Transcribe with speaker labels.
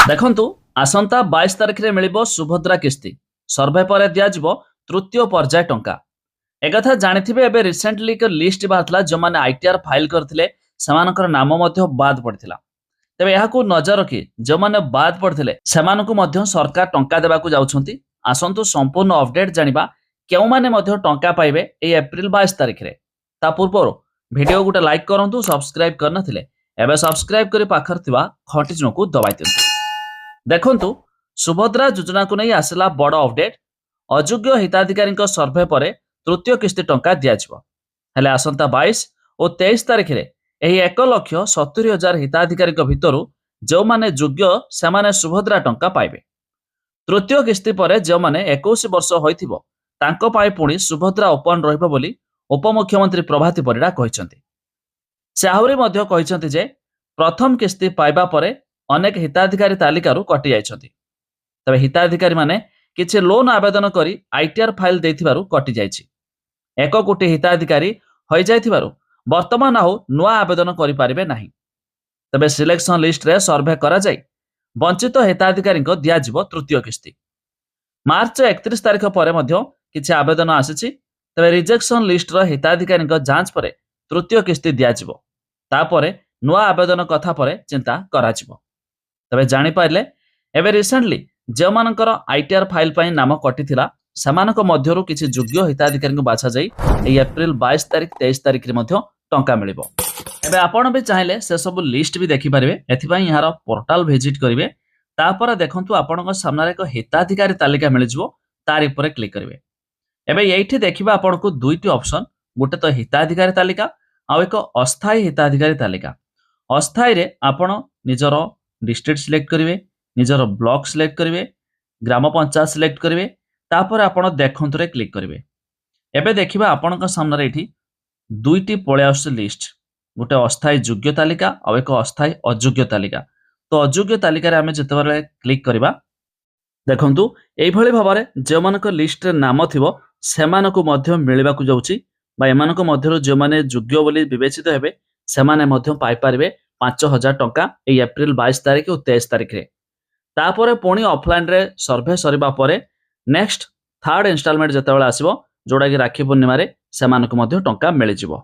Speaker 1: ଦେଖନ୍ତୁ ଆସନ୍ତା 22 ତାରିଖରେ ମିଳିବ ସୁଭଦ୍ରା କିସ୍ତି। ସର୍ଭେ ପରେ ଦିଆଯିବ ତୃତୀୟ ପର୍ଯ୍ୟାୟ ଟଙ୍କା। ଏକଥା ଜାଣିଥିବେ, ଏବେ ରିସେଣ୍ଟଲି ଏକ ଲିଷ୍ଟ ବାହାରିଥିଲା, ଯେଉଁମାନେ ଆଇଟିଆର ଫାଇଲ କରିଥିଲେ ସେମାନଙ୍କର ନାମ ମଧ୍ୟ ବାଦ ପଡ଼ିଥିଲା। ତେବେ ଏହାକୁ ନଜର ରଖି ଯେଉଁମାନେ ବାଦ ପଡ଼ିଥିଲେ ସେମାନଙ୍କୁ ମଧ୍ୟ ସରକାର ଟଙ୍କା ଦେବାକୁ ଯାଉଛନ୍ତି। ଆସନ୍ତୁ ସମ୍ପୂର୍ଣ୍ଣ ଅପଡେଟ୍ ଜାଣିବା କେଉଁମାନେ ମଧ୍ୟ ଟଙ୍କା ପାଇବେ ଏହି ଏପ୍ରିଲ 22 ତାରିଖରେ। ତା ପୂର୍ବରୁ ଭିଡ଼ିଓ ଗୋଟେ ଲାଇକ୍ କରନ୍ତୁ, ସବସ୍କ୍ରାଇବ୍ କରିନଥିଲେ ଏବେ ସବସ୍କ୍ରାଇବ୍ କରି ପାଖରେ ଥିବା ଘଣ୍ଟି ଚିହ୍ନକୁ ଦବାଇ ଦିଅନ୍ତୁ। ଦେଖନ୍ତୁ ସୁଭଦ୍ରା ଯୋଜନାକୁ ନେଇ ଆସିଲା ବଡ଼ ଅପଡେଟ୍। ଅଯୋଗ୍ୟ ହିତାଧିକାରୀଙ୍କ ସର୍ଭେ ପରେ ତୃତୀୟ କିସ୍ତି ଟଙ୍କା ଦିଆଯିବ। ହେଲେ ଆସନ୍ତା 22 ଓ 23 ତାରିଖରେ ଏହି 1,70,000 ହିତାଧିକାରୀଙ୍କ ଭିତରୁ ଯେଉଁମାନେ ଯୋଗ୍ୟ ସେମାନେ ସୁଭଦ୍ରା ଟଙ୍କା ପାଇବେ। ତୃତୀୟ କିସ୍ତି ପରେ ଯେଉଁମାନେ 21 ବର୍ଷ ହୋଇଥିବ ତାଙ୍କ ପାଇଁ ପୁଣି ସୁଭଦ୍ରା ଓପନ୍ ରହିବ ବୋଲି ଉପମୁଖ୍ୟମନ୍ତ୍ରୀ ପ୍ରଭାତୀ ପରିଡ଼ା କହିଛନ୍ତି। ସେ ଆହୁରି ମଧ୍ୟ କହିଛନ୍ତି ଯେ ପ୍ରଥମ କିସ୍ତି ପାଇବା ପରେ ଅନେକ ହିତାଧିକାରୀ ତାଲିକାରୁ କଟି ଯାଇଛନ୍ତି। ତେବେ ହିତାଧିକାରୀମାନେ କିଛି ଲୋନ୍ ଆବେଦନ କରି ଆଇଟିଆର ଫାଇଲ ଦେଇଥିବାରୁ କଟିଯାଇଛି। 1 କୋଟି ହିତାଧିକାରୀ ହୋଇଯାଇଥିବାରୁ ବର୍ତ୍ତମାନ ଆଉ ନୂଆ ଆବେଦନ କରିପାରିବେ ନାହିଁ। ତେବେ ସିଲେକ୍ସନ ଲିଷ୍ଟରେ ସର୍ଭେ କରାଯାଇ ବଞ୍ଚିତ ହିତାଧିକାରୀଙ୍କ ଦିଆଯିବ ତୃତୀୟ କିସ୍ତି। ମାର୍ଚ୍ଚ 31 ତାରିଖ ପରେ ମଧ୍ୟ କିଛି ଆବେଦନ ଆସିଛି। ତେବେ ରିଜେକ୍ସନ ଲିଷ୍ଟର ହିତାଧିକାରୀଙ୍କ ଯାଞ୍ଚ ପରେ ତୃତୀୟ କିସ୍ତି ଦିଆଯିବ। ତାପରେ ନୂଆ ଆବେଦନ କଥା ପରେ ଚିନ୍ତା କରାଯିବ। ତେବେ ଜାଣିପାରିଲେ, ଏବେ ରିସେଣ୍ଟଲି ଯେଉଁମାନଙ୍କର ଆଇଟିଆର ଫାଇଲ ପାଇଁ ନାମ କଟିଥିଲା ସେମାନଙ୍କ ମଧ୍ୟରୁ କିଛି ଯୋଗ୍ୟ ହିତାଧିକାରୀଙ୍କୁ ବାଛାଯାଇ ଏହି ଏପ୍ରିଲ 22 ତାରିଖ 23 ତାରିଖରେ ମଧ୍ୟ ଟଙ୍କା ମିଳିବ। ଏବେ ଆପଣ ବି ଚାହିଁଲେ ସେସବୁ ଲିଷ୍ଟ ବି ଦେଖିପାରିବେ। ଏଥିପାଇଁ ଏହାର ପୋର୍ଟାଲ ଭିଜିଟ୍ କରିବେ। ତାପରେ ଦେଖନ୍ତୁ ଆପଣଙ୍କ ସାମ୍ନାରେ ଏକ ହିତାଧିକାରୀ ତାଲିକା ମିଳିଯିବ, ତାରି ଉପରେ କ୍ଲିକ୍ କରିବେ। ଏବେ ଏଇଠି ଦେଖିବା ଆପଣଙ୍କୁ ଦୁଇଟି ଅପସନ, ଗୋଟେ ତ ହିତାଧିକାରୀ ତାଲିକା ଆଉ ଏକ ଅସ୍ଥାୟୀ ହିତାଧିକାରୀ ତାଲିକା। ଅସ୍ଥାୟୀରେ ଆପଣ ନିଜର डिस्ट्रिक्ट सिलेक्ट करेंगे, निजर ब्लॉक सिलेक्ट करेंगे, ग्राम पंचायत सिलेक्ट करेंगे, तापर आपण देखंतु रे क्लिक करेंगे। एबे देखिबा आपनक सामने रे एठी दुईटी पळे आसु लिस्ट, गोटे अस्थायी योग्य तालिका और एक अस्थायी अयोग्य तालिका। तो अयोग्य तालिका रे आमे जेतेबारे क्लिक करबा, देखंतु एई भली भाबरे जे मानक लिस्ट रे नाम थिबो सेमानकु मध्य मिलिबाकु जाउची, बा एमानक मध्यरु जे माने योग्य बोली विवेचित हेबे सेमाने मध्य पाई पारिबे 5,000 टंका এই एप्रिल 22 तारिख और 23 तारिख रे। तापर पुणी ऑफलाइन रे सर्वे सरिबा परे नेक्स्ट थर्ड इंस्टॉलमेंट जेतेबेले आसीबो, जोडा कि राखी पूर्णिमा रे सेमानकु मध्य टंका मिलि जिवो।